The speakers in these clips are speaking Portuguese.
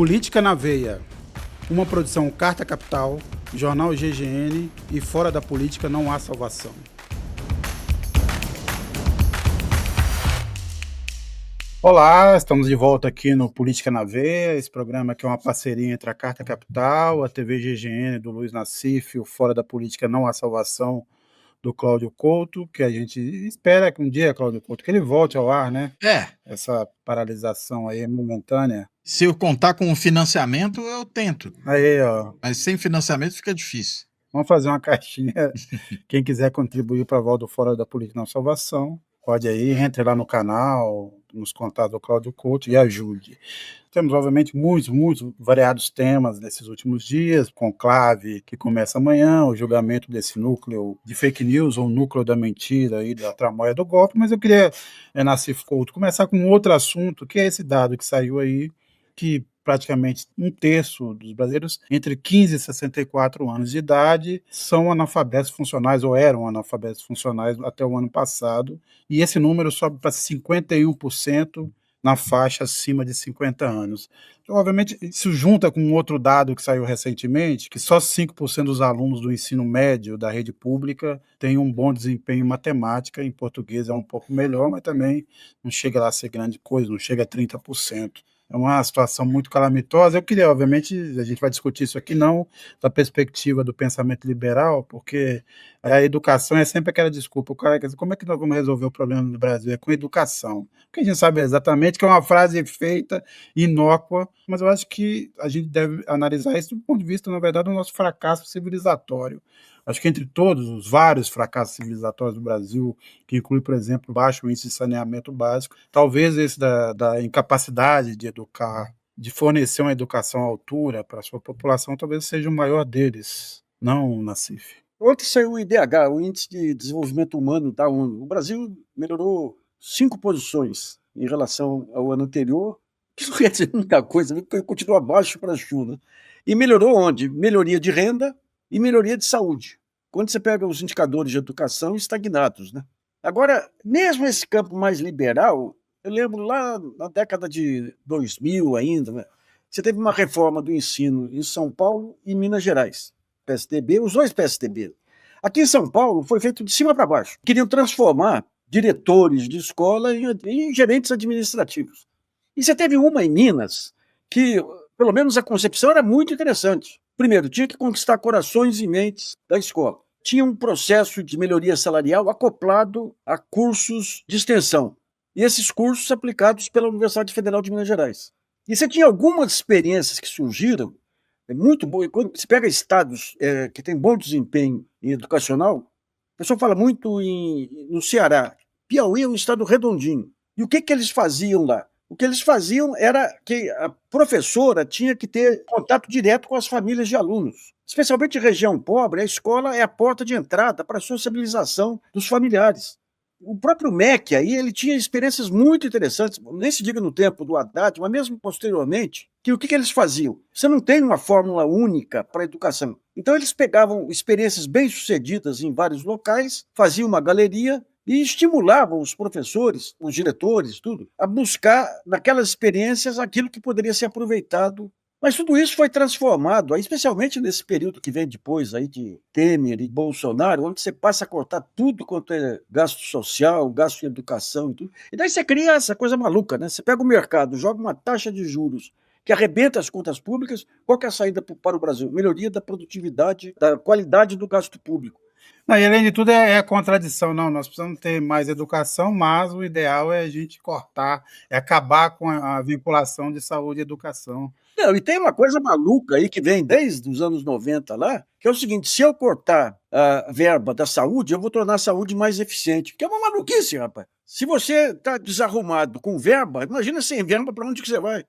Política na Veia, uma produção Carta Capital, Jornal GGN e Fora da Política não há salvação. Olá, estamos de volta aqui no Política na Veia, esse programa que é uma parceria entre a Carta Capital, a TV GGN do Luiz Nassif, o Fora da Política não há salvação do Cláudio Couto, que a gente espera que um dia, Cláudio Couto, que ele volte ao ar, né? Essa paralisação aí momentânea. Se eu contar com o financiamento, eu tento. Aí, ó. Mas sem financiamento fica difícil. Vamos fazer uma caixinha. Quem quiser contribuir para a volta do Fora da Política não salvação, pode aí, entre lá no canal, nos contatos do Cláudio Couto e ajude. Temos, obviamente, muitos variados temas nesses últimos dias, conclave que começa amanhã, o julgamento desse núcleo de fake news, ou núcleo da mentira aí, da tramóia do golpe, mas eu queria, Nassif Couto, começar com outro assunto, que é esse dado que saiu aí, que praticamente um terço dos brasileiros entre 15 e 64 anos de idade são analfabetos funcionais ou eram analfabetos funcionais até o ano passado, e esse número sobe para 51% na faixa acima de 50 anos. Então, obviamente, isso junta com um outro dado que saiu recentemente, que só 5% dos alunos do ensino médio da rede pública têm um bom desempenho em matemática, em português é um pouco melhor, mas também não chega lá a ser grande coisa, não chega a 30%. É uma situação muito calamitosa. Eu queria, obviamente, a gente vai discutir isso aqui não da perspectiva do pensamento liberal, porque a educação é sempre aquela desculpa. O cara quer dizer, como é que nós vamos resolver o problema do Brasil? É com educação. Porque a gente sabe exatamente que é uma frase feita, inócua, mas eu acho que a gente deve analisar isso do ponto de vista, na verdade, do nosso fracasso civilizatório. Acho que entre todos os vários fracassos civilizatórios do Brasil, que inclui, por exemplo, baixo índice de saneamento básico, talvez esse da incapacidade de educar, de fornecer uma educação à altura para a sua população, talvez seja o maior deles, não, Nassif? Ontem saiu o IDH, o Índice de Desenvolvimento Humano da ONU. O Brasil melhorou 5 posições em relação ao ano anterior, que não quer dizer muita coisa, porque continua abaixo para a China. E melhorou onde? Melhoria de renda e melhoria de saúde. Quando você pega os indicadores de educação, estagnados, né? Agora, mesmo esse campo mais liberal, eu lembro lá na década de 2000 ainda, né? Você teve uma reforma do ensino em São Paulo e Minas Gerais. PSDB, os dois PSDB. Aqui em São Paulo foi feito de cima para baixo. Queriam transformar diretores de escola em gerentes administrativos. E você teve uma em Minas que, pelo menos a concepção era muito interessante. Primeiro, tinha que conquistar corações e mentes da escola. Tinha um processo de melhoria salarial acoplado a cursos de extensão. E esses cursos aplicados pela Universidade Federal de Minas Gerais. E você tinha algumas experiências que surgiram, muito boa. Quando você pega estados que têm bom desempenho educacional, o pessoal fala muito no Ceará. Piauí é um estado redondinho. E o que eles faziam lá? O que eles faziam era que a professora tinha que ter contato direto com as famílias de alunos. Especialmente em região pobre, a escola é a porta de entrada para a sociabilização dos familiares. O próprio MEC aí, ele tinha experiências muito interessantes, nem se diga no tempo do Haddad, mas mesmo posteriormente, que o que eles faziam? Você não tem uma fórmula única para a educação. Então eles pegavam experiências bem-sucedidas em vários locais, faziam uma galeria e estimulavam os professores, os diretores, tudo, a buscar naquelas experiências aquilo que poderia ser aproveitado. Mas tudo isso foi transformado, especialmente nesse período que vem depois aí de Temer e Bolsonaro, onde você passa a cortar tudo quanto é gasto social, gasto em educação e tudo. E daí você cria essa coisa maluca, né? Você pega o mercado, joga uma taxa de juros que arrebenta as contas públicas, qual que é a saída para o Brasil? Melhoria da produtividade, da qualidade do gasto público. Não, e além de tudo é a contradição, não, nós precisamos ter mais educação, mas o ideal é a gente cortar, é acabar com a vinculação de saúde e educação. Não, e tem uma coisa maluca aí que vem desde os anos 90 lá, que é o seguinte, se eu cortar a verba da saúde, eu vou tornar a saúde mais eficiente, que é uma maluquice, rapaz. Se você está desarrumado com verba, imagina sem verba, para onde que você vai?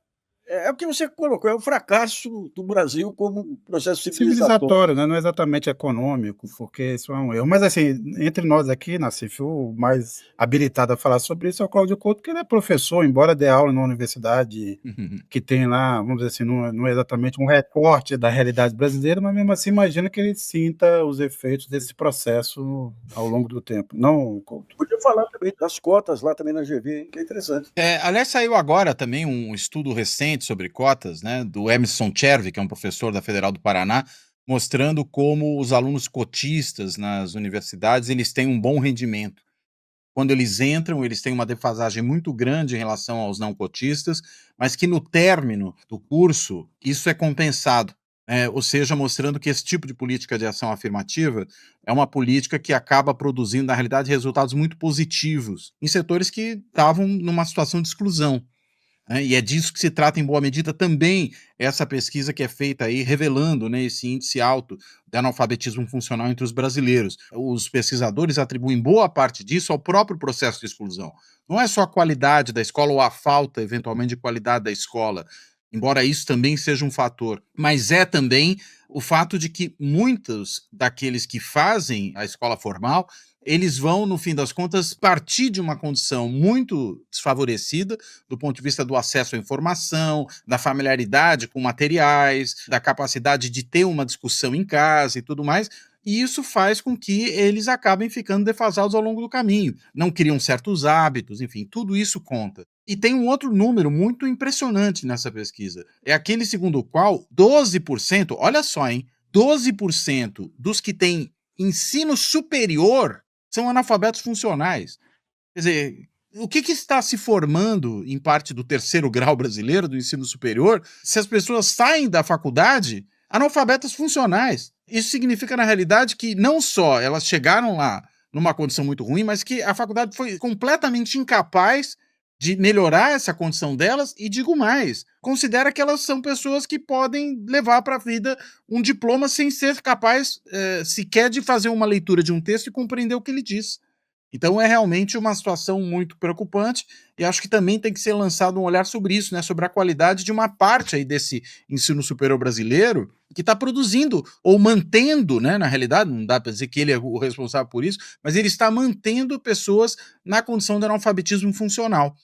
É o que você colocou, é o fracasso do Brasil como processo civilizatório, né? Não é exatamente econômico, porque isso é um erro. Mas assim, entre nós aqui, Nassif, o mais habilitado a falar sobre isso é o Cláudio Couto, que ele é professor, embora dê aula numa universidade que tem lá, vamos dizer assim, não é exatamente um recorte da realidade brasileira, mas mesmo assim imagina que ele sinta os efeitos desse processo ao longo do tempo. Não, Couto? Podia falar também das cotas lá também na GV, que é interessante. Aliás, saiu agora também um estudo recente recentemente sobre cotas, né, do Emerson Chervi, que é um professor da Federal do Paraná, mostrando como os alunos cotistas nas universidades eles têm um bom rendimento. Quando eles entram, eles têm uma defasagem muito grande em relação aos não cotistas, mas que no término do curso isso é compensado. Ou seja, mostrando que esse tipo de política de ação afirmativa é uma política que acaba produzindo, na realidade, resultados muito positivos em setores que estavam numa situação de exclusão. E é disso que se trata, em boa medida, também essa pesquisa que é feita aí, revelando, né, esse índice alto de analfabetismo funcional entre os brasileiros. Os pesquisadores atribuem boa parte disso ao próprio processo de exclusão. Não é só a qualidade da escola ou a falta, eventualmente, de qualidade da escola, embora isso também seja um fator, mas é também o fato de que muitos daqueles que fazem a escola formal eles vão, no fim das contas, partir de uma condição muito desfavorecida do ponto de vista do acesso à informação, da familiaridade com materiais, da capacidade de ter uma discussão em casa e tudo mais, e isso faz com que eles acabem ficando defasados ao longo do caminho, não criam certos hábitos, enfim, tudo isso conta. E tem um outro número muito impressionante nessa pesquisa, é aquele segundo o qual 12%, olha só, hein, 12% dos que têm ensino superior são analfabetos funcionais. Quer dizer, o que está se formando em parte do terceiro grau brasileiro, do ensino superior, se as pessoas saem da faculdade analfabetas funcionais? Isso significa, na realidade, que não só elas chegaram lá numa condição muito ruim, mas que a faculdade foi completamente incapaz de melhorar essa condição delas e, digo mais, considera que elas são pessoas que podem levar para a vida um diploma sem ser capaz sequer de fazer uma leitura de um texto e compreender o que ele diz. Então é realmente uma situação muito preocupante e acho que também tem que ser lançado um olhar sobre isso, né, sobre a qualidade de uma parte aí desse ensino superior brasileiro que está produzindo ou mantendo, né, na realidade, não dá para dizer que ele é o responsável por isso, mas ele está mantendo pessoas na condição de analfabetismo funcional.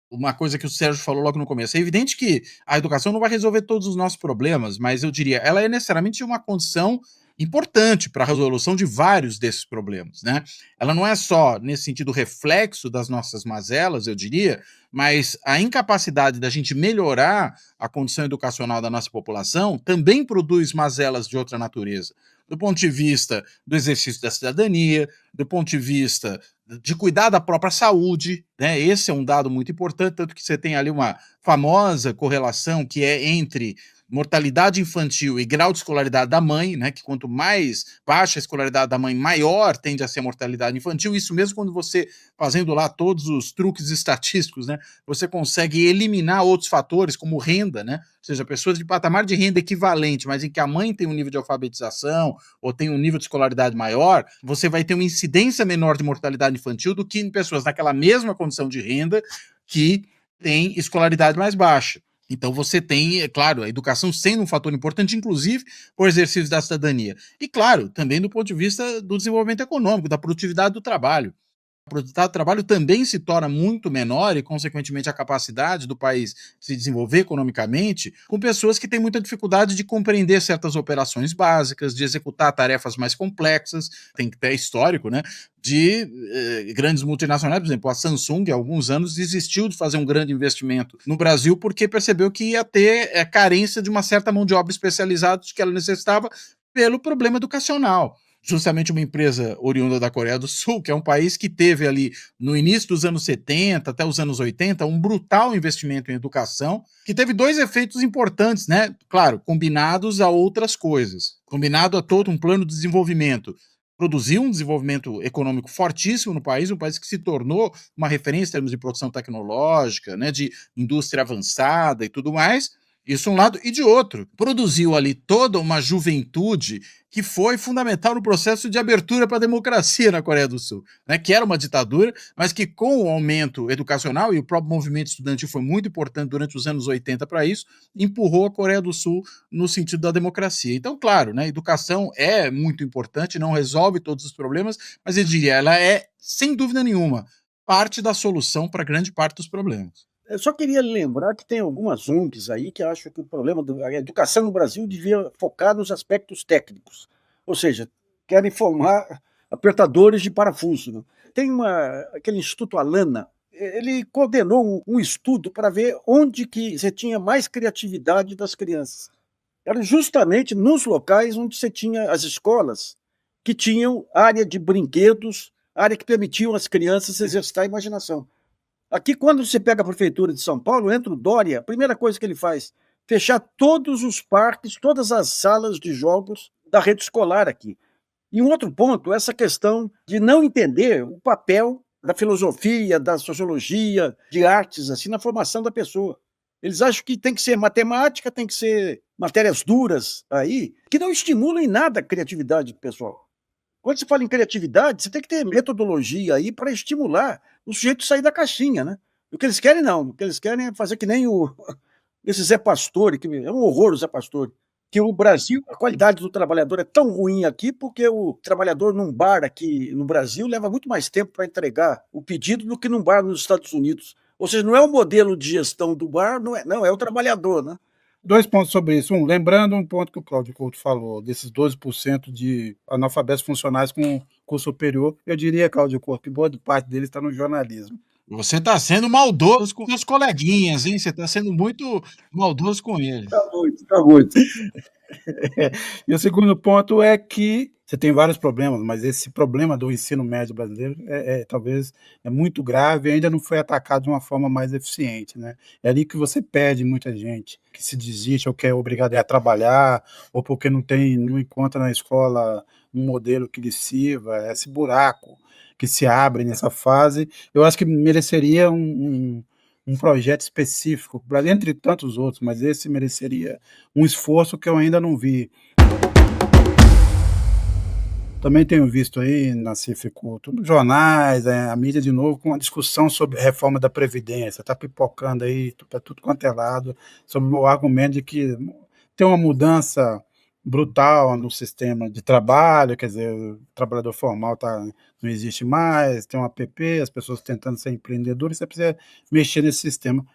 Uma coisa que o Sérgio falou logo no começo. É evidente que a educação não vai resolver todos os nossos problemas, mas eu diria, ela é necessariamente uma condição importante para a resolução de vários desses problemas, né? Ela não é só, nesse sentido, reflexo das nossas mazelas, eu diria, mas a incapacidade da gente melhorar a condição educacional da nossa população também produz mazelas de outra natureza. Do ponto de vista do exercício da cidadania, do ponto de vista de cuidar da própria saúde, né? Esse é um dado muito importante, tanto que você tem ali uma famosa correlação que é entre mortalidade infantil e grau de escolaridade da mãe, né? Que quanto mais baixa a escolaridade da mãe, maior tende a ser a mortalidade infantil. Isso mesmo quando você, fazendo lá todos os truques estatísticos, né? Você consegue eliminar outros fatores, como renda, né? Ou seja, pessoas de patamar de renda equivalente, mas em que a mãe tem um nível de alfabetização ou tem um nível de escolaridade maior, você vai ter uma incidência menor de mortalidade infantil do que em pessoas naquela mesma condição de renda que têm escolaridade mais baixa. Então você tem, é claro, a educação sendo um fator importante, inclusive, para o exercício da cidadania. E, claro, também do ponto de vista do desenvolvimento econômico, da produtividade do trabalho. A produtividade do trabalho também se torna muito menor e, consequentemente, a capacidade do país se desenvolver economicamente com pessoas que têm muita dificuldade de compreender certas operações básicas, de executar tarefas mais complexas. Tem que ter histórico, né? De grandes multinacionais, por exemplo, a Samsung, há alguns anos, desistiu de fazer um grande investimento no Brasil porque percebeu que ia ter carência de uma certa mão de obra especializada que ela necessitava pelo problema educacional. Justamente uma empresa oriunda da Coreia do Sul, que é um país que teve ali, no início dos anos 70 até os anos 80, um brutal investimento em educação, que teve dois efeitos importantes, né? Claro, combinados a outras coisas. Combinado a todo um plano de desenvolvimento. Produziu um desenvolvimento econômico fortíssimo no país, um país que se tornou uma referência em termos de produção tecnológica, né, de indústria avançada e tudo mais. Isso um lado, e de outro, produziu ali toda uma juventude que foi fundamental no processo de abertura para a democracia na Coreia do Sul, né, que era uma ditadura, mas que com o aumento educacional, e o próprio movimento estudantil foi muito importante durante os anos 80 para isso, empurrou a Coreia do Sul no sentido da democracia. Então, claro, né, a educação é muito importante, não resolve todos os problemas, mas eu diria, ela é, sem dúvida nenhuma, parte da solução para grande parte dos problemas. Eu só queria lembrar que tem algumas ONGs aí que acham que o problema da educação no Brasil devia focar nos aspectos técnicos. Ou seja, querem formar apertadores de parafuso. Né? Tem aquele Instituto Alana, ele coordenou um estudo para ver onde que você tinha mais criatividade das crianças. Era justamente nos locais onde você tinha as escolas que tinham área de brinquedos, área que permitiam às crianças exercitar a imaginação. Aqui, quando você pega a prefeitura de São Paulo, entra o Dória, a primeira coisa que ele faz, fechar todos os parques, todas as salas de jogos da rede escolar aqui. E um outro ponto, essa questão de não entender o papel da filosofia, da sociologia, de artes, assim, na formação da pessoa. Eles acham que tem que ser matemática, tem que ser matérias duras aí, que não estimulam em nada a criatividade do pessoal. Quando você fala em criatividade, você tem que ter metodologia aí para estimular o sujeito a sair da caixinha, né? O que eles querem, não. O que eles querem é fazer que nem esse Zé Pastore, que é um horror o Zé Pastore. Que o Brasil, a qualidade do trabalhador é tão ruim aqui, porque o trabalhador num bar aqui no Brasil leva muito mais tempo para entregar o pedido do que num bar nos Estados Unidos. Ou seja, não é o modelo de gestão do bar, não é o trabalhador, né? 2 pontos sobre isso. Lembrando um ponto que o Cláudio Couto falou, desses 12% de analfabetos funcionais com curso superior, eu diria, Cláudio Couto, que boa parte deles está no jornalismo. Você está sendo maldoso com os coleguinhas, hein? Você está sendo muito maldoso com eles. Tá muito, tá muito. E o segundo ponto é que você tem vários problemas, mas esse problema do ensino médio brasileiro talvez é muito grave e ainda não foi atacado de uma forma mais eficiente, né? É ali que você perde muita gente que se desiste ou que é obrigado a trabalhar ou porque não encontra na escola um modelo que lhe sirva, esse buraco que se abre nessa fase. Eu acho que mereceria um projeto específico, entre tantos outros, mas esse mereceria um esforço que eu ainda não vi. Também tenho visto aí na Cificulto, nos jornais, a mídia de novo, com uma discussão sobre reforma da Previdência. Está pipocando aí para tudo quanto é lado, sobre o argumento de que tem uma mudança brutal no sistema de trabalho, quer dizer, o trabalhador formal não existe mais, tem um app, as pessoas tentando ser empreendedoras, você precisa mexer nesse sistema.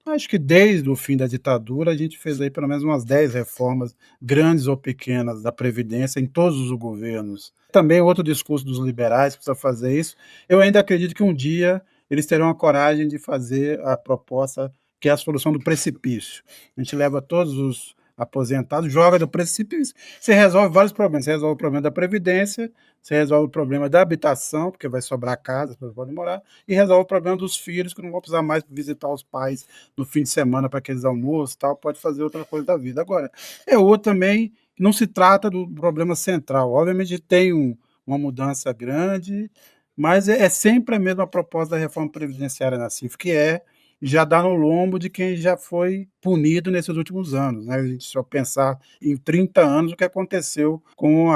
Acho que desde o fim da ditadura a gente fez aí pelo menos umas 10 reformas, grandes ou pequenas, da Previdência em todos os governos. Também outro discurso dos liberais precisa fazer isso. Eu ainda acredito que um dia eles terão a coragem de fazer a proposta que é a solução do precipício. A gente leva todos os aposentados, joga do precipício, você resolve vários problemas. Você resolve o problema da Previdência, você resolve o problema da habitação, porque vai sobrar casa, as pessoas podem morar, e resolve o problema dos filhos, que não vão precisar mais visitar os pais no fim de semana para aqueles almoços, tal, pode fazer outra coisa da vida. Agora, é outro também que não se trata do problema central. Obviamente tem uma mudança grande, mas é sempre a mesma proposta da reforma previdenciária na CIF, que já dá no lombo de quem já foi punido nesses últimos anos, né? A gente só pensar em 30 anos o que aconteceu com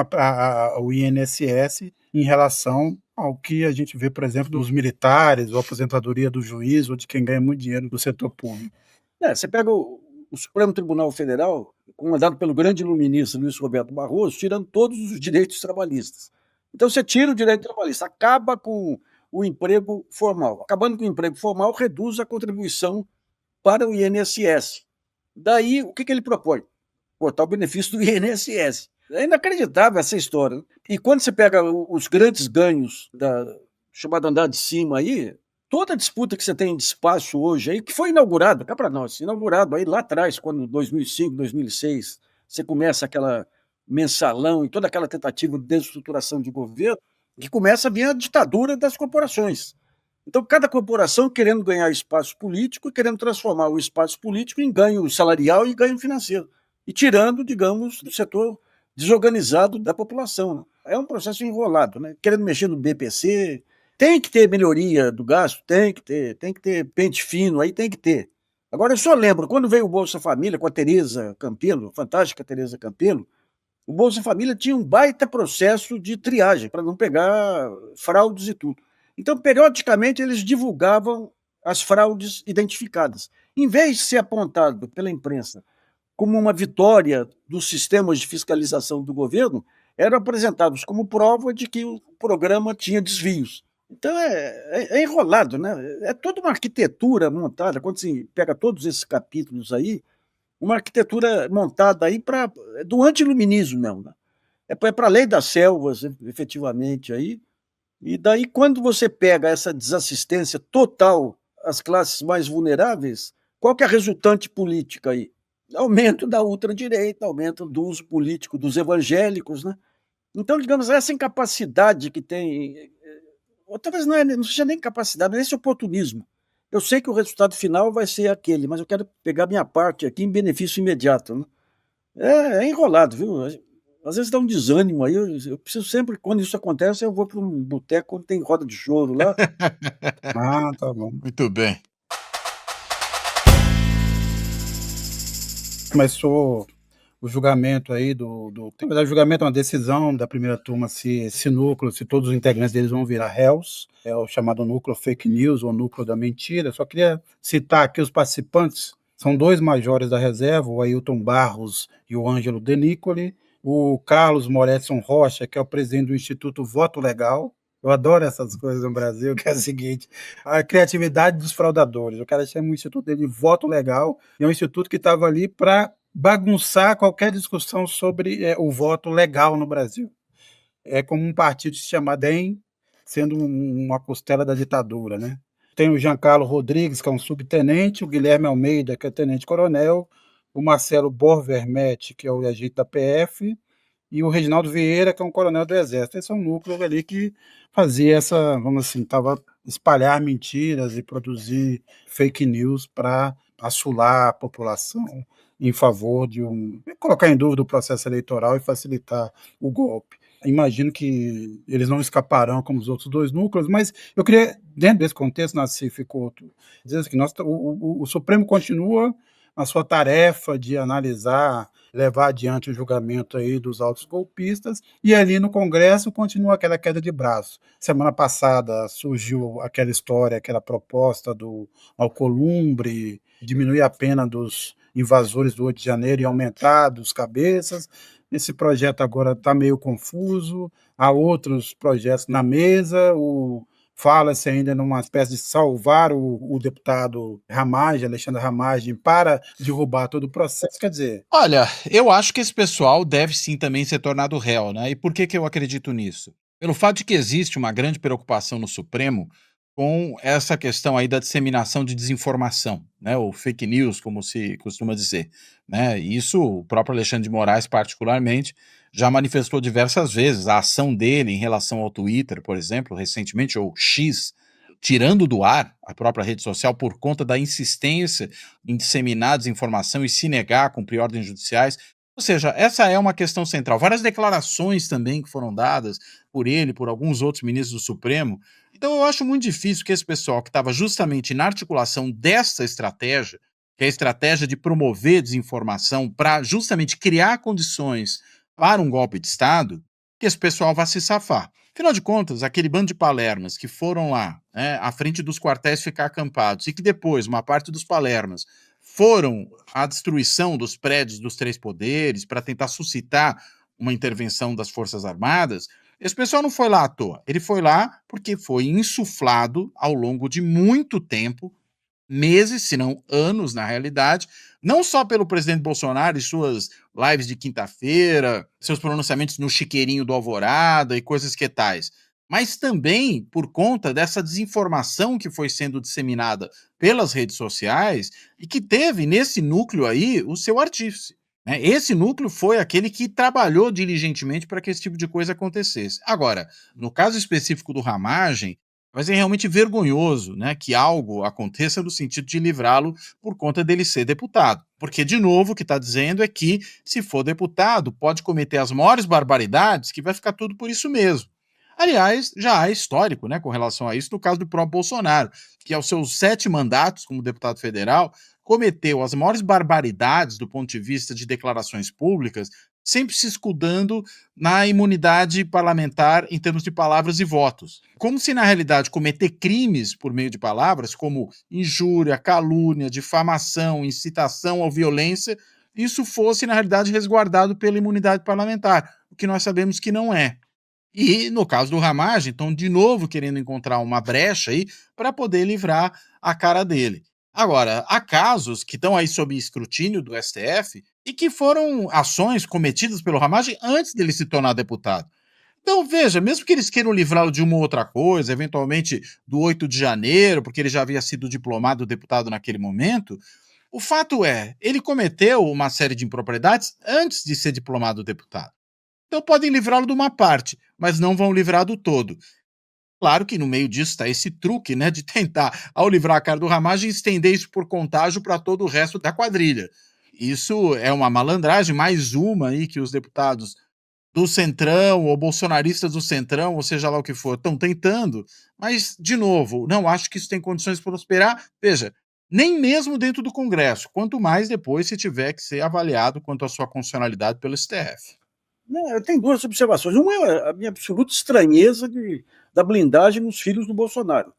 o INSS em relação ao que a gente vê, por exemplo, dos militares, ou aposentadoria do juiz, ou de quem ganha muito dinheiro do setor público. Você pega o Supremo Tribunal Federal, comandado pelo grande iluminista Luiz Roberto Barroso, tirando todos os direitos trabalhistas. Então você tira o direito trabalhista, acaba com o emprego formal. Acabando com o emprego formal, reduz a contribuição para o INSS. Daí, o que ele propõe? Cortar o benefício do INSS. É inacreditável essa história. E quando você pega os grandes ganhos da chamada andar de cima aí, toda a disputa que você tem de espaço hoje aí, que foi inaugurado, cá para nós, inaugurado aí lá atrás, quando em 2005, 2006, você começa aquela mensalão e toda aquela tentativa de desestruturação de governo, que começa a vir a ditadura das corporações. Então, cada corporação querendo ganhar espaço político e querendo transformar o espaço político em ganho salarial e ganho financeiro. E tirando, digamos, do setor desorganizado da população. Né? É um processo enrolado, né? Querendo mexer no BPC, tem que ter melhoria do gasto, tem que ter pente fino, aí tem que ter. Agora, eu só lembro, quando veio o Bolsa Família com a Tereza Campelo, fantástica Tereza Campelo, o Bolsa Família tinha um baita processo de triagem, para não pegar fraudes e tudo. Então, periodicamente, eles divulgavam as fraudes identificadas. Em vez de ser apontado pela imprensa como uma vitória dos sistemas de fiscalização do governo, eram apresentados como prova de que o programa tinha desvios. Então, é enrolado, né? É toda uma arquitetura montada, quando se pega todos esses capítulos aí, uma arquitetura montada aí do anti-iluminismo mesmo. Né? É para a lei das selvas, efetivamente, aí, E daí, quando você pega essa desassistência total às classes mais vulneráveis, qual que é a resultante política aí? Aumento da ultradireita, aumento do uso político dos evangélicos, né? Então, digamos, essa incapacidade que tem, ou talvez não seja nem capacidade, mas esse oportunismo. Eu sei que o resultado final vai ser aquele, mas eu quero pegar minha parte aqui em benefício imediato, né? É enrolado, viu? Às vezes dá um desânimo aí. Eu preciso sempre, quando isso acontece, eu vou para um boteco onde tem roda de choro lá. Ah, tá bom. Muito bem. Começou o julgamento aí na verdade, o julgamento é uma decisão da primeira turma se esse núcleo, se todos os integrantes deles vão virar réus, é o chamado núcleo fake news, ou núcleo da mentira. Só queria citar aqui os participantes, são 2 majores da reserva, o Ailton Barros e o Ângelo De Nicoli, o Carlos Moretson Rocha, que é o presidente do Instituto Voto Legal. Eu adoro essas coisas no Brasil, que é o seguinte, a criatividade dos fraudadores. O cara chama o instituto dele de Voto Legal, e é um instituto que estava ali para bagunçar qualquer discussão sobre o voto legal no Brasil. É como um partido se chamar DEM, sendo uma costela da ditadura, né? Tem o Giancarlo Rodrigues, que é um subtenente, o Guilherme Almeida, que é tenente-coronel, o Marcelo Borvermete, que é o agente da PF, e o Reginaldo Vieira, que é um coronel do Exército. Esse é um núcleo ali que fazia essa, vamos assim, estava espalhar mentiras e produzir fake news para assolar a população em favor de colocar em dúvida o processo eleitoral e facilitar o golpe. Imagino que eles não escaparão como os outros 2 núcleos, mas eu queria, dentro desse contexto, Nassif e Couto, dizer que o Supremo continua a sua tarefa de analisar, levar adiante o julgamento aí dos autos golpistas, e ali no Congresso continua aquela queda de braço. Semana passada surgiu aquela história, aquela proposta do Alcolumbre, diminuir a pena dos invasores do 8 de janeiro e aumentar dos cabeças. Esse projeto agora está meio confuso, há outros projetos na mesa, fala-se ainda numa espécie de salvar o deputado Ramagem, Alexandre Ramagem, para derrubar todo o processo. Quer dizer, Olha, eu acho que esse pessoal deve sim também ser tornado réu, né? E por que que eu acredito nisso? Pelo fato de que existe uma grande preocupação no Supremo com essa questão aí da disseminação de desinformação, né? Ou fake news, como se costuma dizer, né? E isso o próprio Alexandre de Moraes, particularmente, já manifestou diversas vezes. A ação dele em relação ao Twitter, por exemplo, recentemente, ou X, tirando do ar a própria rede social por conta da insistência em disseminar desinformação e se negar a cumprir ordens judiciais. Ou seja, essa é uma questão central. Várias declarações também que foram dadas por ele, por alguns outros ministros do Supremo. Então eu acho muito difícil que esse pessoal que estava justamente na articulação dessa estratégia, que é a estratégia de promover desinformação para justamente criar condições para um golpe de Estado, que esse pessoal vá se safar. Afinal de contas, aquele bando de palermas que foram lá, né, à frente dos quartéis ficar acampados, e que depois, uma parte dos palermas, foram à destruição dos prédios dos 3 poderes para tentar suscitar uma intervenção das Forças Armadas, esse pessoal não foi lá à toa. Ele foi lá porque foi insuflado ao longo de muito tempo, meses, se não anos, na realidade, não só pelo presidente Bolsonaro e suas lives de quinta-feira, seus pronunciamentos no chiqueirinho do Alvorada e coisas que tais, mas também por conta dessa desinformação que foi sendo disseminada pelas redes sociais e que teve nesse núcleo aí o seu artífice, né? Esse núcleo foi aquele que trabalhou diligentemente para que esse tipo de coisa acontecesse. Agora, no caso específico do Ramagem, vai ser realmente vergonhoso, né, que algo aconteça no sentido de livrá-lo por conta dele ser deputado. Porque, de novo, o que está dizendo é que, se for deputado, pode cometer as maiores barbaridades, que vai ficar tudo por isso mesmo. Aliás, já há histórico, né, com relação a isso, no caso do próprio Bolsonaro, que aos seus 7 mandatos como deputado federal, cometeu as maiores barbaridades do ponto de vista de declarações públicas, sempre se escudando na imunidade parlamentar em termos de palavras e votos. Como se, na realidade, cometer crimes por meio de palavras, como injúria, calúnia, difamação, incitação à violência, isso fosse, na realidade, resguardado pela imunidade parlamentar, o que nós sabemos que não é. E no caso do Ramagem, estão de novo querendo encontrar uma brecha aí para poder livrar a cara dele. Agora, há casos que estão aí sob escrutínio do STF e que foram ações cometidas pelo Ramagem antes dele se tornar deputado. Então, veja, mesmo que eles queiram livrá-lo de uma ou outra coisa, eventualmente do 8 de janeiro, porque ele já havia sido diplomado deputado naquele momento, o fato é, ele cometeu uma série de impropriedades antes de ser diplomado deputado. Então podem livrá-lo de uma parte, mas não vão livrar do todo. Claro que no meio disso está esse truque, né, de tentar, ao livrar a cara do Ramagem, estender isso por contágio para todo o resto da quadrilha. Isso é uma malandragem, mais uma aí que os deputados do Centrão, ou bolsonaristas do Centrão, ou seja lá o que for, estão tentando, mas, de novo, não acho que isso tem condições de prosperar. Veja, nem mesmo dentro do Congresso, quanto mais depois se tiver que ser avaliado quanto à sua constitucionalidade pelo STF. Não, eu tenho duas observações. Uma é a minha absoluta estranheza da blindagem nos filhos do Bolsonaro.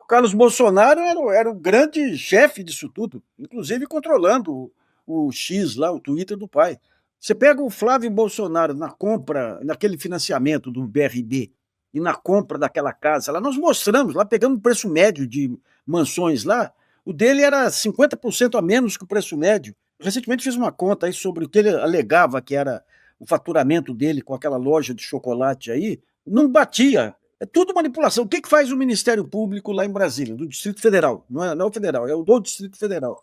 O Carlos Bolsonaro era o grande chefe disso tudo, inclusive controlando o X lá, o Twitter do pai. Você pega o Flávio Bolsonaro na compra, naquele financiamento do BRB e na compra daquela casa lá, nós mostramos lá, pegando o preço médio de mansões lá, o dele era 50% a menos que o preço médio. Recentemente fiz uma conta aí sobre o que ele alegava que era o faturamento dele com aquela loja de chocolate aí, não batia. É tudo manipulação. O que faz o Ministério Público lá em Brasília, do Distrito Federal? Não é o federal, é o do Distrito Federal.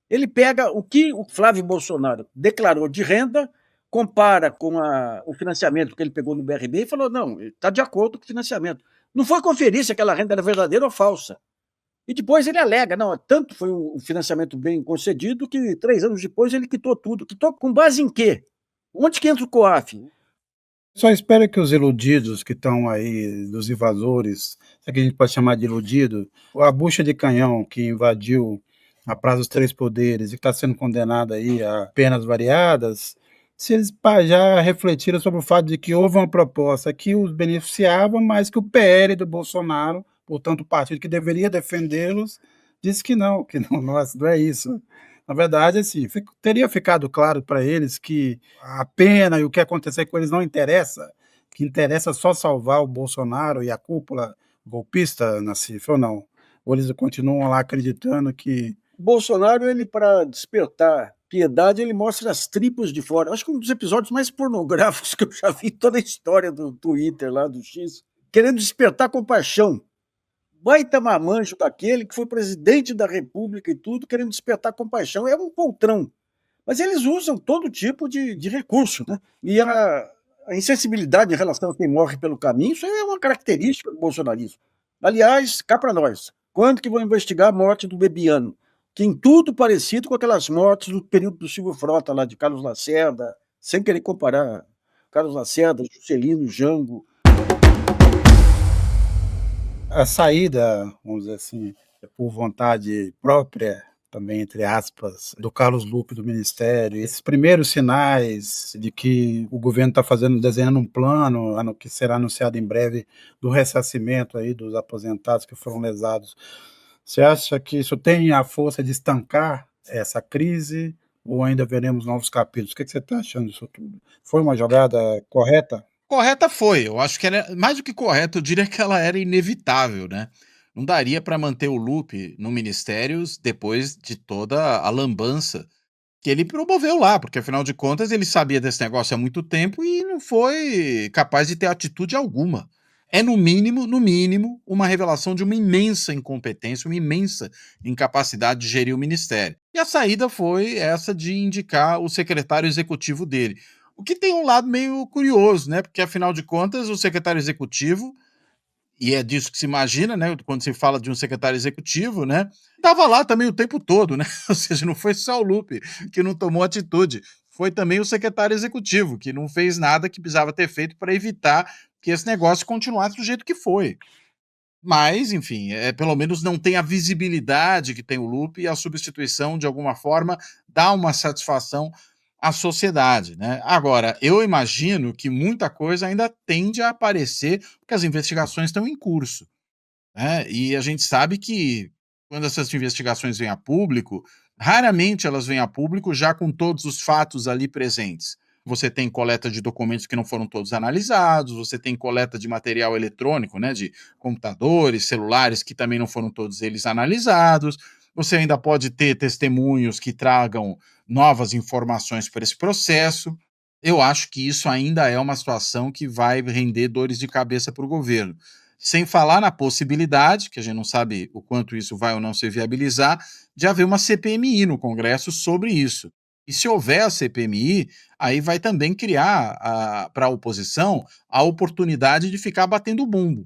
Ele pega o que o Flávio Bolsonaro declarou de renda, compara com o financiamento que ele pegou no BRB e falou: não, está de acordo com o financiamento. Não foi conferir se aquela renda era verdadeira ou falsa. E depois ele alega: não, tanto foi um financiamento bem concedido que 3 anos depois ele quitou tudo. Quitou com base em quê? Onde que entra o COAF? Só espero que os iludidos que estão aí, dos invasores, se é que a gente pode chamar de iludido, a bucha de canhão que invadiu a Praça dos Três Poderes e que está sendo condenado aí a penas variadas, se eles já refletiram sobre o fato de que houve uma proposta que os beneficiava, mas que o PL do Bolsonaro, portanto o partido que deveria defendê-los, disse que não, nossa, não é isso. Na verdade, assim, teria ficado claro para eles que a pena e o que acontecer com eles não interessa, que interessa só salvar o Bolsonaro e a cúpula golpista, Nassif, ou não? Ou eles continuam lá acreditando que... Bolsonaro, ele, para despertar piedade, ele mostra as tripas de fora. Acho que um dos episódios mais pornográficos que eu já vi em toda a história do Twitter lá, do X, querendo despertar compaixão. Baita mamanjo daquele que foi presidente da República e tudo, querendo despertar compaixão. É um poltrão. Mas eles usam todo tipo de recurso, né? E a insensibilidade em relação a quem morre pelo caminho, isso é uma característica do bolsonarismo. Aliás, cá para nós, quando que vão investigar a morte do Bebiano? Que em tudo parecido com aquelas mortes do período do Silvio Frota, lá de Carlos Lacerda, sem querer comparar Carlos Lacerda, Juscelino, Jango. A saída, vamos dizer assim, por vontade própria, também entre aspas, do Carlos Lupe do Ministério, esses primeiros sinais de que o governo está desenhando um plano, que será anunciado em breve, do ressarcimento aí dos aposentados que foram lesados, você acha que isso tem a força de estancar essa crise ou ainda veremos novos capítulos? O que você está achando disso tudo? Foi uma jogada correta? Correta foi, eu acho que era mais do que correta, eu diria que ela era inevitável, né. Não daria para manter o Lupe no ministério depois de toda a lambança que ele promoveu lá, porque afinal de contas ele sabia desse negócio há muito tempo e não foi capaz de ter atitude alguma. É no mínimo, uma revelação de uma imensa incompetência, uma imensa incapacidade de gerir o ministério. E a saída foi essa de indicar o secretário executivo dele. O que tem um lado meio curioso, né? Porque afinal de contas, o secretário executivo, e é disso que se imagina, né? Quando se fala de um secretário executivo, né? Estava lá também o tempo todo, né? Ou seja, não foi só o Lupe que não tomou atitude, foi também o secretário executivo, que não fez nada que precisava ter feito para evitar que esse negócio continuasse do jeito que foi. Mas, enfim, pelo menos não tem a visibilidade que tem o Lupe e a substituição, de alguma forma, dá uma satisfação à sociedade, né? Agora, eu imagino que muita coisa ainda tende a aparecer, porque as investigações estão em curso, né? E a gente sabe que quando essas investigações vêm a público, raramente elas vêm a público já com todos os fatos ali presentes. Você tem coleta de documentos que não foram todos analisados, você tem coleta de material eletrônico, né, de computadores, celulares, que também não foram todos eles analisados. Você ainda pode ter testemunhos que tragam novas informações para esse processo. Eu acho que isso ainda é uma situação que vai render dores de cabeça para o governo. Sem falar na possibilidade, que a gente não sabe o quanto isso vai ou não se viabilizar, de haver uma CPMI no Congresso sobre isso. E se houver a CPMI, aí vai também criar para a oposição a oportunidade de ficar batendo bumbo.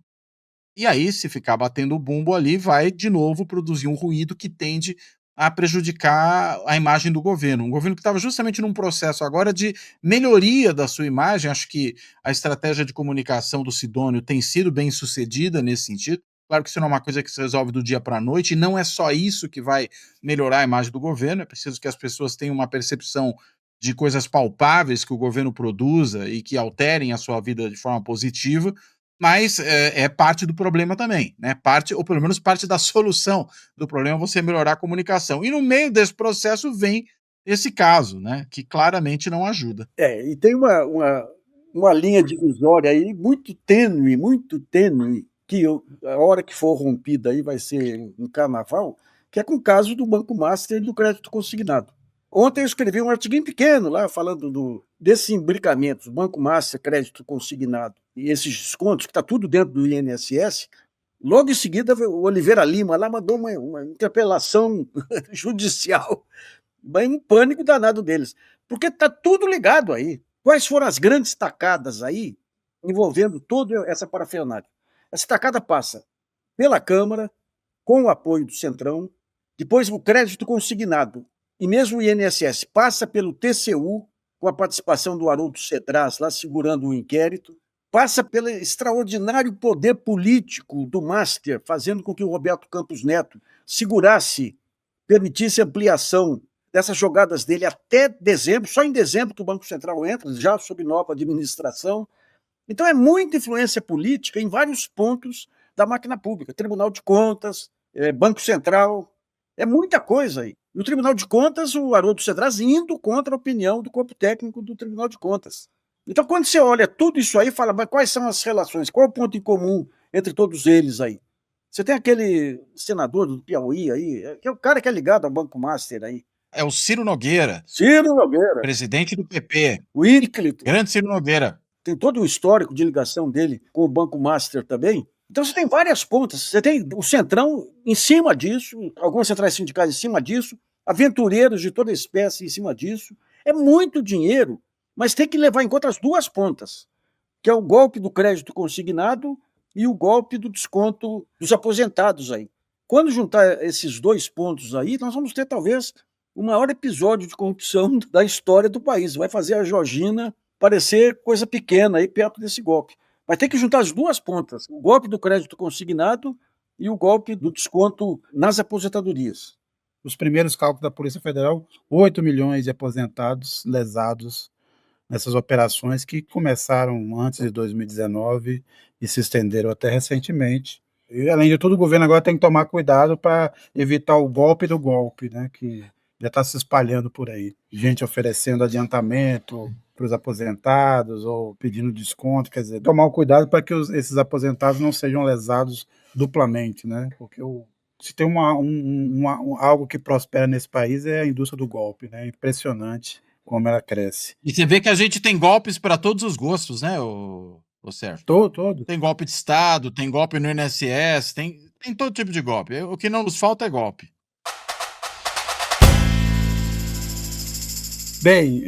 E aí, se ficar batendo o bumbo ali, vai de novo produzir um ruído que tende a prejudicar a imagem do governo. Um governo que estava justamente num processo agora de melhoria da sua imagem. Acho que a estratégia de comunicação do Sidônio tem sido bem sucedida nesse sentido. Claro que isso não é uma coisa que se resolve do dia para a noite, e não é só isso que vai melhorar a imagem do governo. É preciso que as pessoas tenham uma percepção de coisas palpáveis que o governo produza e que alterem a sua vida de forma positiva, mas é parte do problema também, né? Parte, ou pelo menos parte da solução do problema, é você melhorar a comunicação. E no meio desse processo vem esse caso, né? Que claramente não ajuda. E tem uma linha divisória aí muito tênue, a hora que for rompida aí vai ser um carnaval, que é com o caso do Banco Master e do crédito consignado. Ontem eu escrevi um artiguinho pequeno lá falando desses imbricamentos, Banco Master, crédito consignado e esses descontos, que está tudo dentro do INSS. Logo em seguida, o Oliveira Lima lá mandou uma interpelação judicial, um pânico danado deles, porque está tudo ligado aí. Quais foram as grandes tacadas aí envolvendo toda essa parafernália? Essa tacada passa pela Câmara, com o apoio do Centrão, depois o crédito consignado, e mesmo o INSS passa pelo TCU, com a participação do Haroldo Cedras lá segurando o inquérito, passa pelo extraordinário poder político do Master, fazendo com que o Roberto Campos Neto permitisse ampliação dessas jogadas dele até dezembro, só em dezembro que o Banco Central entra, já sob nova administração. Então é muita influência política em vários pontos da máquina pública, Tribunal de Contas, Banco Central, é muita coisa aí. No Tribunal de Contas, o Haroldo Cedras indo contra a opinião do corpo técnico do Tribunal de Contas. Então, quando você olha tudo isso aí, fala, mas quais são as relações? Qual é o ponto em comum entre todos eles aí? Você tem aquele senador do Piauí aí, que é o cara que é ligado ao Banco Master aí. É o Ciro Nogueira, Ciro Nogueira, presidente do PP. o Ínclito. Grande Ciro Nogueira. Tem todo o histórico de ligação dele com o Banco Master também. Então você tem várias pontas. Você tem o Centrão em cima disso, algumas centrais sindicais em cima disso, aventureiros de toda espécie em cima disso. É muito dinheiro, mas tem que levar em conta as duas pontas, que é o golpe do crédito consignado e o golpe do desconto dos aposentados aí. Quando juntar esses dois pontos aí, nós vamos ter talvez o maior episódio de corrupção da história do país. Vai fazer a Georgina parecer coisa pequena aí perto desse golpe. Vai ter que juntar as duas pontas, o golpe do crédito consignado e o golpe do desconto nas aposentadorias. Os primeiros cálculos da Polícia Federal, 8 milhões de aposentados lesados nessas operações que começaram antes de 2019 e se estenderam até recentemente. E, além de tudo, o governo agora tem que tomar cuidado para evitar o golpe do golpe, né, que já está se espalhando por aí. Gente oferecendo adiantamento para os aposentados ou pedindo desconto, quer dizer, tomar o cuidado para que esses aposentados não sejam lesados duplamente, né, porque se tem algo que prospera nesse país é a indústria do golpe, né, impressionante como ela cresce. E você vê que a gente tem golpes para todos os gostos, né, o Sérgio? Todo. Tem golpe de Estado, tem golpe no INSS, tem todo tipo de golpe. O que não nos falta é golpe. Bem,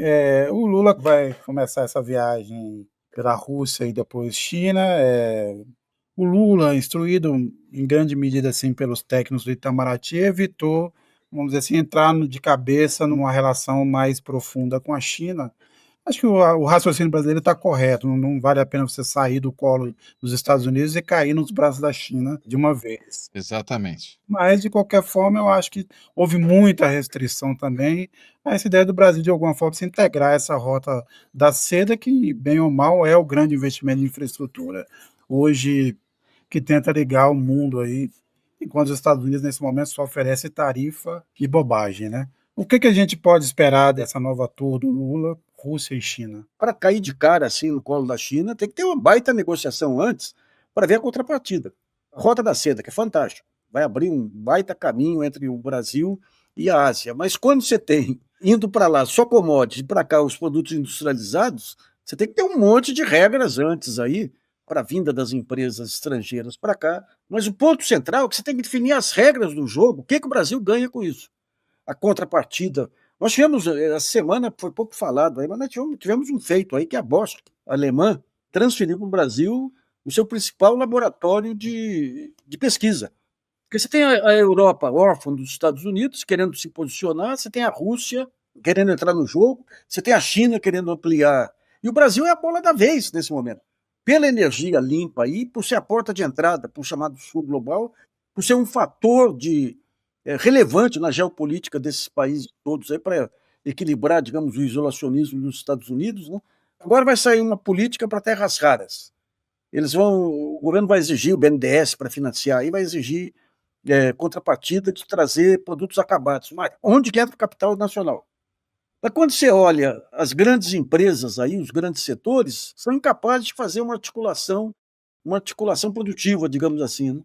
o Lula vai começar essa viagem pela Rússia e depois China. O Lula, instruído em grande medida assim, pelos técnicos do Itamaraty, evitou, vamos dizer assim, entrar de cabeça numa relação mais profunda com a China. Acho que o raciocínio brasileiro está correto, não vale a pena você sair do colo dos Estados Unidos e cair nos braços da China de uma vez. Exatamente. Mas, de qualquer forma, eu acho que houve muita restrição também a essa ideia do Brasil, de alguma forma, se integrar a essa rota da seda, que, bem ou mal, é o grande investimento em infraestrutura hoje que tenta ligar o mundo aí, enquanto os Estados Unidos, nesse momento, só oferece tarifa e bobagem, né? O que a gente pode esperar dessa nova tour do Lula, Rússia e China? Para cair de cara assim no colo da China, tem que ter uma baita negociação antes para ver a contrapartida. A Rota da Seda, que é fantástico, vai abrir um baita caminho entre o Brasil e a Ásia. Mas quando você tem indo para lá só commodities e para cá os produtos industrializados, você tem que ter um monte de regras antes aí para a vinda das empresas estrangeiras para cá. Mas o ponto central é que você tem que definir as regras do jogo. O que o Brasil ganha com isso? A contrapartida. Nós tivemos, essa semana foi pouco falado aí, mas nós tivemos um feito aí que a Bosch, alemã, transferiu para o Brasil o seu principal laboratório de pesquisa. Porque você tem a Europa órfã dos Estados Unidos querendo se posicionar, você tem a Rússia querendo entrar no jogo, você tem a China querendo ampliar. E o Brasil é a bola da vez nesse momento. Pela energia limpa aí, por ser a porta de entrada para o chamado Sul Global, por ser um fator relevante na geopolítica desses países todos aí para equilibrar, digamos, o isolacionismo dos Estados Unidos, né? Agora vai sair uma política para terras raras. O governo vai exigir o BNDES para financiar, e vai exigir contrapartida de trazer produtos acabados. Mas onde que entra o capital nacional? Mas quando você olha as grandes empresas aí, os grandes setores, são incapazes de fazer uma articulação produtiva, digamos assim, né?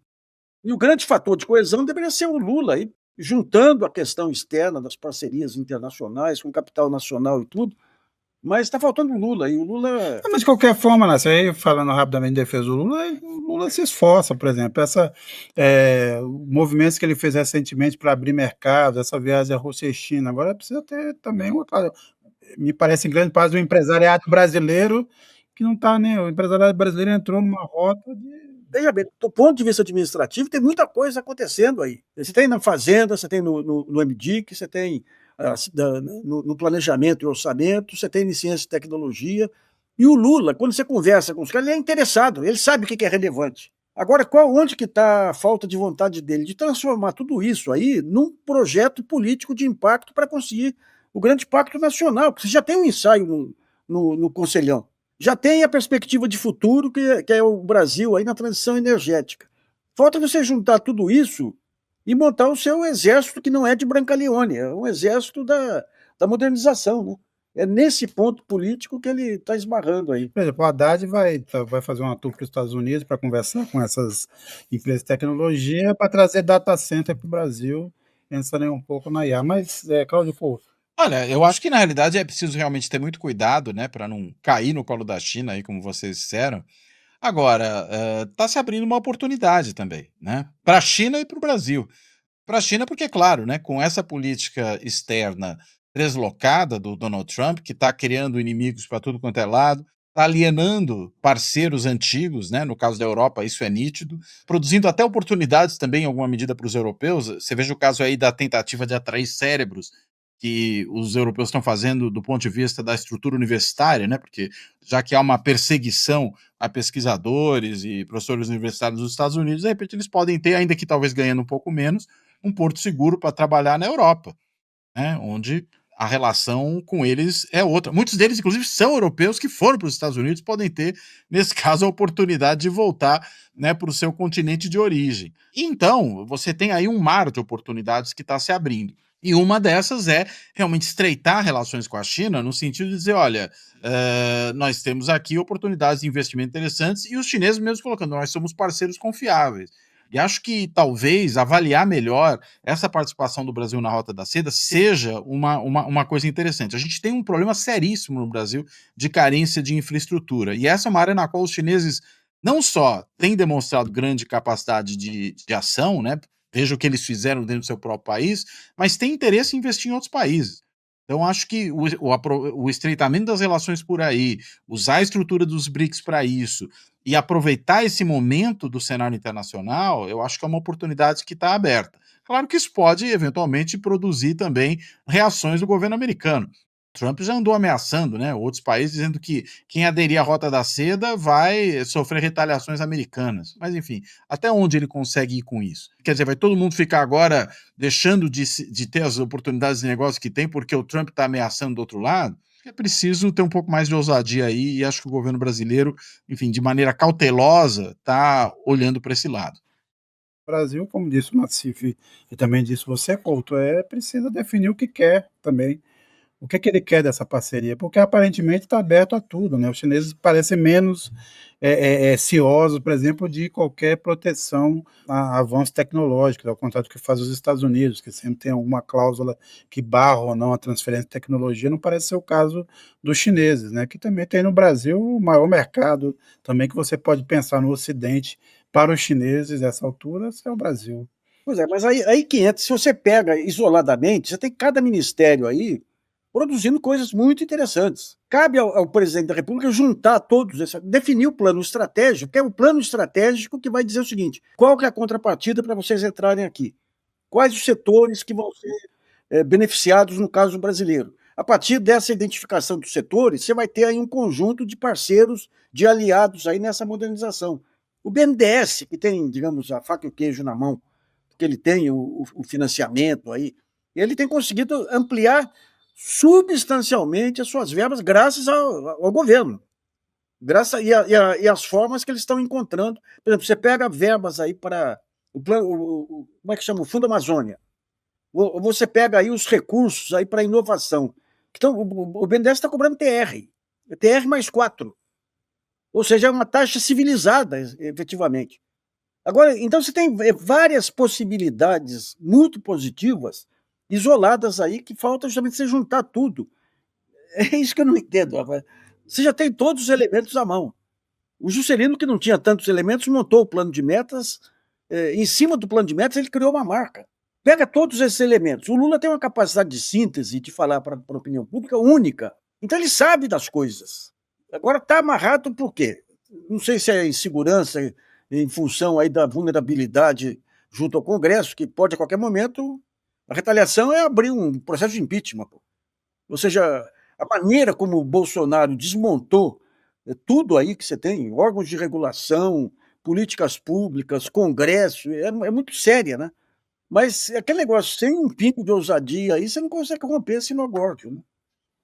E o grande fator de coesão deveria ser o Lula, aí, juntando a questão externa das parcerias internacionais, com capital nacional e tudo, mas está faltando o Lula, e o Lula... Mas de qualquer forma, né, aí, falando rapidamente em defesa do Lula, o Lula se esforça, por exemplo, movimentos que ele fez recentemente para abrir mercados, essa viagem à Rússia e China, agora precisa ter também me parece em grande parte do empresariado brasileiro que não está, né, o empresariado brasileiro entrou numa rota de... Veja bem, do ponto de vista administrativo, tem muita coisa acontecendo aí. Você tem na Fazenda, você tem no MDIC, você tem no planejamento e orçamento, você tem em ciência e tecnologia. E o Lula, quando você conversa com os caras, ele é interessado, ele sabe o que é relevante. Agora, onde que está a falta de vontade dele de transformar tudo isso aí num projeto político de impacto para conseguir o grande pacto nacional? Porque você já tem um ensaio no Conselhão. Já tem a perspectiva de futuro, que é o Brasil aí na transição energética. Falta você juntar tudo isso e montar o seu exército, que não é de Brancaleone, é um exército da modernização, né? É nesse ponto político que ele está esbarrando aí. Por exemplo, o Haddad vai fazer uma tour para os Estados Unidos para conversar com essas empresas de tecnologia para trazer data center para o Brasil, pensando um pouco na IA. Mas, Cláudio, olha, eu acho que na realidade é preciso realmente ter muito cuidado, né, para não cair no colo da China, aí, como vocês disseram. Agora, está se abrindo uma oportunidade também, né, para a China e para o Brasil. Para a China, porque, claro, né, com essa política externa deslocada do Donald Trump, que está criando inimigos para tudo quanto é lado, está alienando parceiros antigos, né, no caso da Europa, isso é nítido, produzindo até oportunidades também, em alguma medida, para os europeus. Você veja o caso aí da tentativa de atrair cérebros que os europeus estão fazendo do ponto de vista da estrutura universitária, né? Porque já que há uma perseguição a pesquisadores e professores universitários dos Estados Unidos, de repente eles podem ter, ainda que talvez ganhando um pouco menos, um porto seguro para trabalhar na Europa, né? Onde a relação com eles é outra. Muitos deles, inclusive, são europeus que foram para os Estados Unidos, podem ter, nesse caso, a oportunidade de voltar, né, para o seu continente de origem. Então, você tem aí um mar de oportunidades que está se abrindo. E uma dessas é realmente estreitar relações com a China, no sentido de dizer, olha, nós temos aqui oportunidades de investimento interessantes, e os chineses mesmo colocando, nós somos parceiros confiáveis. E acho que talvez avaliar melhor essa participação do Brasil na Rota da Seda seja uma coisa interessante. A gente tem um problema seríssimo no Brasil de carência de infraestrutura, e essa é uma área na qual os chineses não só têm demonstrado grande capacidade de ação, né? Veja o que eles fizeram dentro do seu próprio país, mas tem interesse em investir em outros países. Então, acho que o estreitamento das relações por aí, usar a estrutura dos BRICS para isso e aproveitar esse momento do cenário internacional, eu acho que é uma oportunidade que está aberta. Claro que isso pode, eventualmente, produzir também reações do governo americano. Trump já andou ameaçando, né, outros países, dizendo que quem aderir à Rota da Seda vai sofrer retaliações americanas. Mas, enfim, até onde ele consegue ir com isso? Quer dizer, vai todo mundo ficar agora deixando de ter as oportunidades de negócio que tem porque o Trump está ameaçando do outro lado? É preciso ter um pouco mais de ousadia aí, e acho que o governo brasileiro, enfim, de maneira cautelosa, está olhando para esse lado. o Brasil, como disse o Nassif e também disse você, Couto, precisa definir o que quer também. O que é que ele quer dessa parceria? Porque aparentemente está aberto a tudo, né? Os chineses parecem menos ciosos, por exemplo, de qualquer proteção a avanços tecnológicos, ao contrário do que faz os Estados Unidos, que sempre tem alguma cláusula que barra ou não a transferência de tecnologia. Não parece ser o caso dos chineses, né? Que também tem no Brasil o maior mercado também que você pode pensar no Ocidente para os chineses, nessa altura, é o Brasil. Pois é, mas aí que entra, se você pega isoladamente, você tem cada ministério aí produzindo coisas muito interessantes. Cabe ao presidente da República juntar todos, definir o plano estratégico, que é o plano estratégico que vai dizer o seguinte: qual que é a contrapartida para vocês entrarem aqui? Quais os setores que vão ser beneficiados no caso brasileiro? A partir dessa identificação dos setores, você vai ter aí um conjunto de parceiros, de aliados aí nessa modernização. O BNDES, que tem, digamos, a faca e o queijo na mão, que ele tem o financiamento aí, ele tem conseguido ampliar substancialmente as suas verbas graças ao governo. E as formas que eles estão encontrando. Por exemplo, você pega verbas aí para o plano, como é que chama? O Fundo Amazônia. Você pega aí os recursos aí para inovação. Então, o BNDES está cobrando TR mais 4. Ou seja, é uma taxa civilizada, efetivamente. Agora, então você tem várias possibilidades muito positivas, isoladas aí, que falta justamente você juntar tudo. É isso que eu não entendo, rapaz. Você já tem todos os elementos à mão. O Juscelino, que não tinha tantos elementos, montou o plano de metas. Em cima do plano de metas, ele criou uma marca. Pega todos esses elementos. O Lula tem uma capacidade de síntese, de falar para a opinião pública única. Então ele sabe das coisas. Agora está amarrado por quê? Não sei se é insegurança em função aí da vulnerabilidade junto ao Congresso, que pode a qualquer momento, a retaliação é abrir um processo de impeachment. Ou seja, a maneira como o Bolsonaro desmontou tudo aí que você tem, órgãos de regulação, políticas públicas, Congresso, é muito séria, né? Mas aquele negócio, sem um pingo de ousadia aí, você não consegue romper esse negócio, né?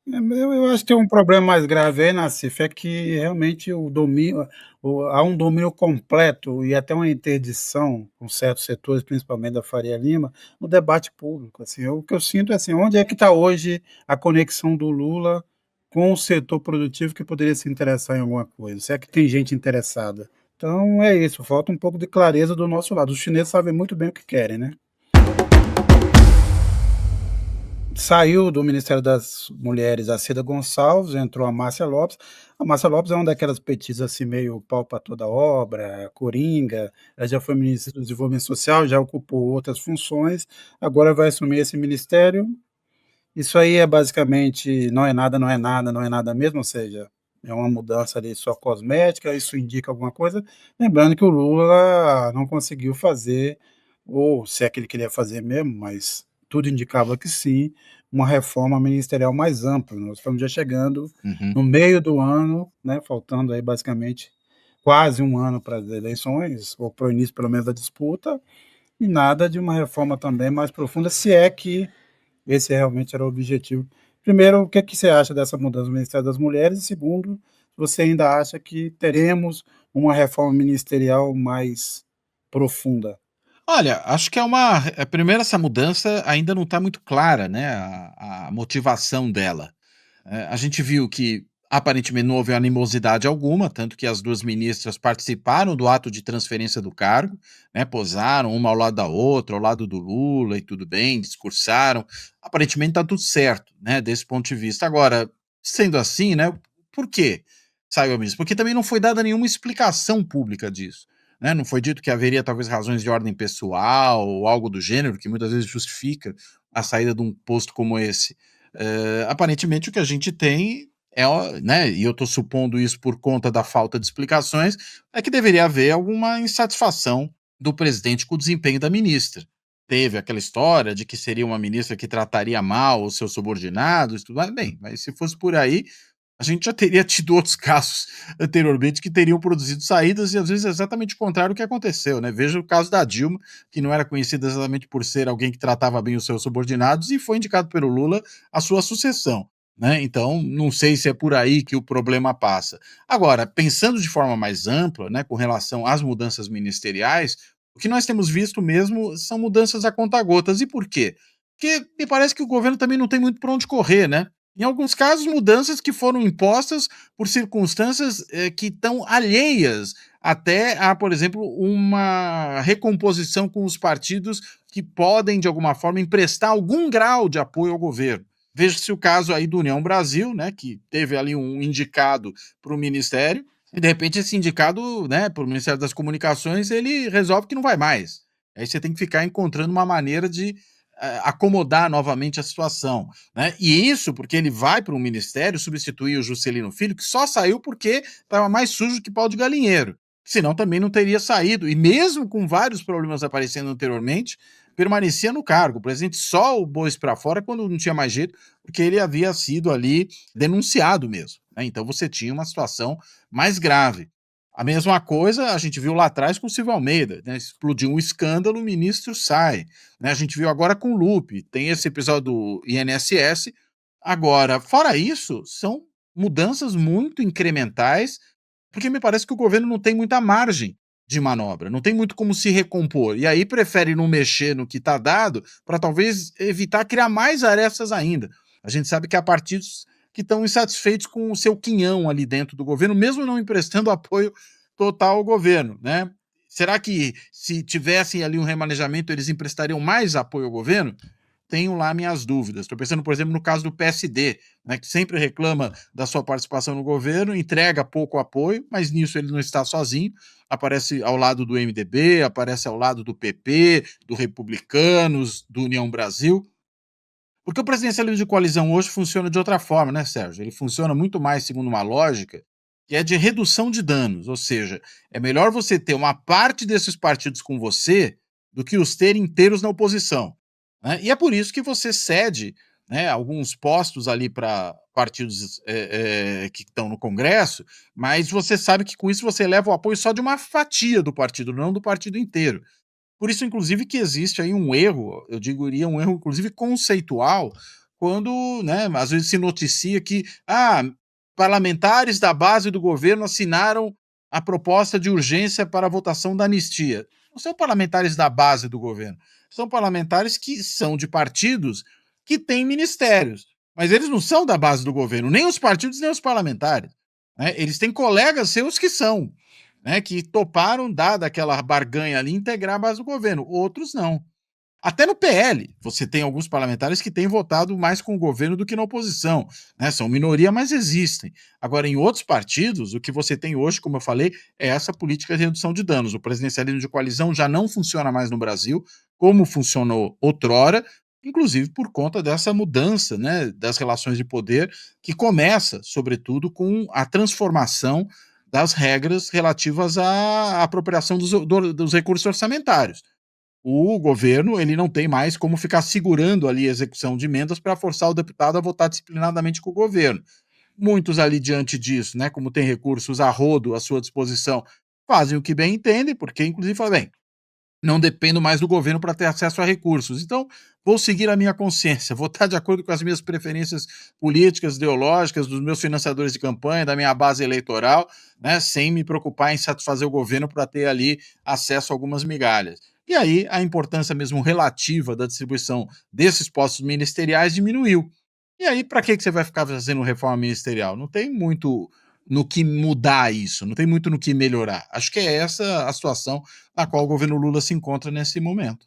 Eu acho que tem um problema mais grave aí, Nassif, é que realmente há um domínio completo e até uma interdição com certos setores, principalmente da Faria Lima, no debate público. Assim, o que eu sinto é assim, onde é que está hoje a conexão do Lula com o setor produtivo que poderia se interessar em alguma coisa? Se é que tem gente interessada. Então é isso, falta um pouco de clareza do nosso lado. Os chineses sabem muito bem o que querem, né? Saiu do Ministério das Mulheres a Cida Gonçalves, entrou a Márcia Lopes. A Márcia Lopes é uma daquelas petistas assim, meio pau para toda obra, coringa. Ela já foi ministra do Desenvolvimento Social, já ocupou outras funções, agora vai assumir esse ministério. Isso aí é basicamente não é nada, não é nada, não é nada mesmo, ou seja, é uma mudança ali só cosmética, isso indica alguma coisa. Lembrando que o Lula não conseguiu fazer, ou se é que ele queria fazer mesmo, mas tudo indicava que sim, uma reforma ministerial mais ampla. Nós estamos já chegando no meio do ano, né, faltando aí basicamente quase um ano para as eleições, ou para o início pelo menos da disputa, e nada de uma reforma também mais profunda, se é que esse realmente era o objetivo. Primeiro, o que é que você acha dessa mudança no Ministério das Mulheres? E segundo, você ainda acha que teremos uma reforma ministerial mais profunda? Olha, acho que primeiro, essa mudança ainda não está muito clara, né, a motivação dela. A gente viu que aparentemente não houve animosidade alguma, tanto que as 2 ministras participaram do ato de transferência do cargo, né, posaram uma ao lado da outra, ao lado do Lula e tudo bem, discursaram. Aparentemente está tudo certo, né, desse ponto de vista. Agora, sendo assim, né, por quê saiu a ministra? Porque também não foi dada nenhuma explicação pública disso, né, não foi dito que haveria talvez razões de ordem pessoal ou algo do gênero, que muitas vezes justifica a saída de um posto como esse. Aparentemente o que a gente tem né, e eu estou supondo isso por conta da falta de explicações, é que deveria haver alguma insatisfação do presidente com o desempenho da ministra. Teve aquela história de que seria uma ministra que trataria mal os seus subordinados, tudo mais. Bem, mas se fosse por aí, a gente já teria tido outros casos anteriormente que teriam produzido saídas e às vezes exatamente o contrário do que aconteceu, né? Veja o caso da Dilma, que não era conhecida exatamente por ser alguém que tratava bem os seus subordinados e foi indicado pelo Lula a sua sucessão, né? Então, não sei se é por aí que o problema passa. Agora, pensando de forma mais ampla, né, com relação às mudanças ministeriais, o que nós temos visto mesmo são mudanças a conta-gotas. E por quê? Porque me parece que o governo também não tem muito para onde correr, né? Em alguns casos, mudanças que foram impostas por circunstâncias que estão alheias até a, por exemplo, uma recomposição com os partidos que podem, de alguma forma, emprestar algum grau de apoio ao governo. Veja-se o caso aí do União Brasil, né, que teve ali um indicado para o Ministério, e de repente esse indicado, né, para o Ministério das Comunicações, ele resolve que não vai mais. Aí você tem que ficar encontrando uma maneira de acomodar novamente a situação, né? E isso porque ele vai para um ministério substituir o Juscelino Filho, que só saiu porque estava mais sujo que pau de galinheiro. Senão também não teria saído. E mesmo com vários problemas aparecendo anteriormente, permanecia no cargo. O presidente só o pôs para fora quando não tinha mais jeito, porque ele havia sido ali denunciado mesmo, né? Então você tinha uma situação mais grave. A mesma coisa a gente viu lá atrás com o Silvio Almeida, né? Explodiu um escândalo, o ministro sai, né? A gente viu agora com o Lupe, tem esse episódio do INSS. Agora, fora isso, são mudanças muito incrementais, porque me parece que o governo não tem muita margem de manobra, não tem muito como se recompor, e aí prefere não mexer no que está dado para talvez evitar criar mais arestas ainda. A gente sabe que há partidos que estão insatisfeitos com o seu quinhão ali dentro do governo, mesmo não emprestando apoio total ao governo, né? Será que se tivessem ali um remanejamento, eles emprestariam mais apoio ao governo? Tenho lá minhas dúvidas. Estou pensando, por exemplo, no caso do PSD, né, que sempre reclama da sua participação no governo, entrega pouco apoio, mas nisso ele não está sozinho. Aparece ao lado do MDB, aparece ao lado do PP, do Republicanos, do União Brasil. Porque o presidencialismo de coalizão hoje funciona de outra forma, né, Sérgio? Ele funciona muito mais segundo uma lógica que é de redução de danos, ou seja, é melhor você ter uma parte desses partidos com você do que os ter inteiros na oposição, né? E é por isso que você cede, né, alguns postos ali para partidos que estão no Congresso, mas você sabe que com isso você leva o apoio só de uma fatia do partido, não do partido inteiro. Por isso, inclusive, que existe aí um erro, eu diria um erro, inclusive, conceitual, quando, né, às vezes se noticia que parlamentares da base do governo assinaram a proposta de urgência para a votação da anistia. Não são parlamentares da base do governo, são parlamentares que são de partidos que têm ministérios, mas eles não são da base do governo, nem os partidos, nem os parlamentares, né? Eles têm colegas seus que são, né, que toparam, dada aquela barganha ali, integrar a base do governo. Outros não. Até no PL, você tem alguns parlamentares que têm votado mais com o governo do que na oposição, né? São minoria, mas existem. Agora, em outros partidos, o que você tem hoje, como eu falei, é essa política de redução de danos. O presidencialismo de coalizão já não funciona mais no Brasil, como funcionou outrora, inclusive por conta dessa mudança, né, das relações de poder, que começa, sobretudo, com a transformação das regras relativas à apropriação dos recursos orçamentários. O governo ele não tem mais como ficar segurando ali a execução de emendas para forçar o deputado a votar disciplinadamente com o governo. Muitos ali diante disso, né, como tem recursos a rodo à sua disposição, fazem o que bem entendem, porque inclusive falam, bem, não dependo mais do governo para ter acesso a recursos. Então, vou seguir a minha consciência, votar de acordo com as minhas preferências políticas, ideológicas, dos meus financiadores de campanha, da minha base eleitoral, né, sem me preocupar em satisfazer o governo para ter ali acesso a algumas migalhas. E aí a importância mesmo relativa da distribuição desses postos ministeriais diminuiu. E aí, para que você vai ficar fazendo reforma ministerial? Não tem muito no que mudar isso, não tem muito no que melhorar. Acho que é essa a situação na qual o governo Lula se encontra nesse momento.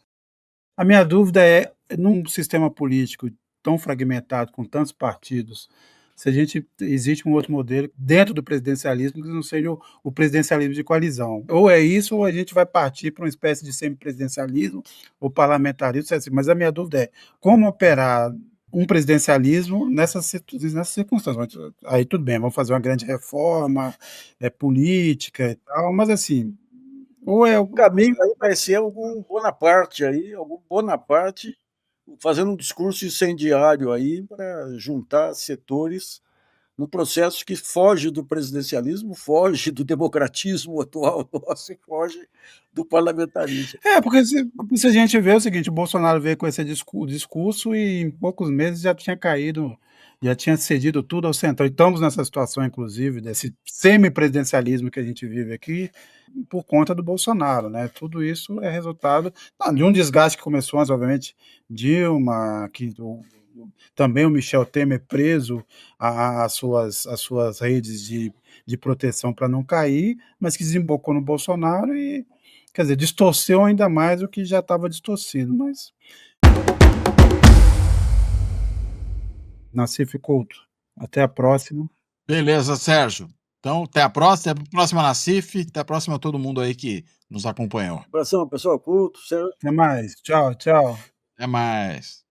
A minha dúvida é, num sistema político tão fragmentado, com tantos partidos, se existe um outro modelo dentro do presidencialismo que não seja o presidencialismo de coalizão. Ou é isso, ou a gente vai partir para uma espécie de semipresidencialismo ou parlamentarismo. Mas a minha dúvida é como operar um presidencialismo nessas circunstâncias. Aí tudo bem, vamos fazer uma grande reforma política e tal, mas assim, ou é O caminho aí vai ser algum Bonaparte fazendo um discurso incendiário aí para juntar setores no processo que foge do presidencialismo, foge do democratismo atual nosso e foge do parlamentarismo. Porque se a gente vê o seguinte, o Bolsonaro veio com esse discurso e em poucos meses já tinha caído, já tinha cedido tudo ao Centrão. E estamos nessa situação, inclusive, desse semipresidencialismo que a gente vive aqui, por conta do Bolsonaro, né? Tudo isso é resultado de um desgaste que começou antes, obviamente, Dilma, que o também o Michel Temer preso às suas redes de proteção para não cair, mas que desembocou no Bolsonaro e, quer dizer, distorceu ainda mais o que já estava distorcido, mas... Nassif Couto, até a próxima. Beleza, Sérgio. Então, até a próxima, Nassif, até a próxima a todo mundo aí que nos acompanhou. Abração, pessoal, culto, Sérgio. Até mais. Tchau, tchau. Até mais.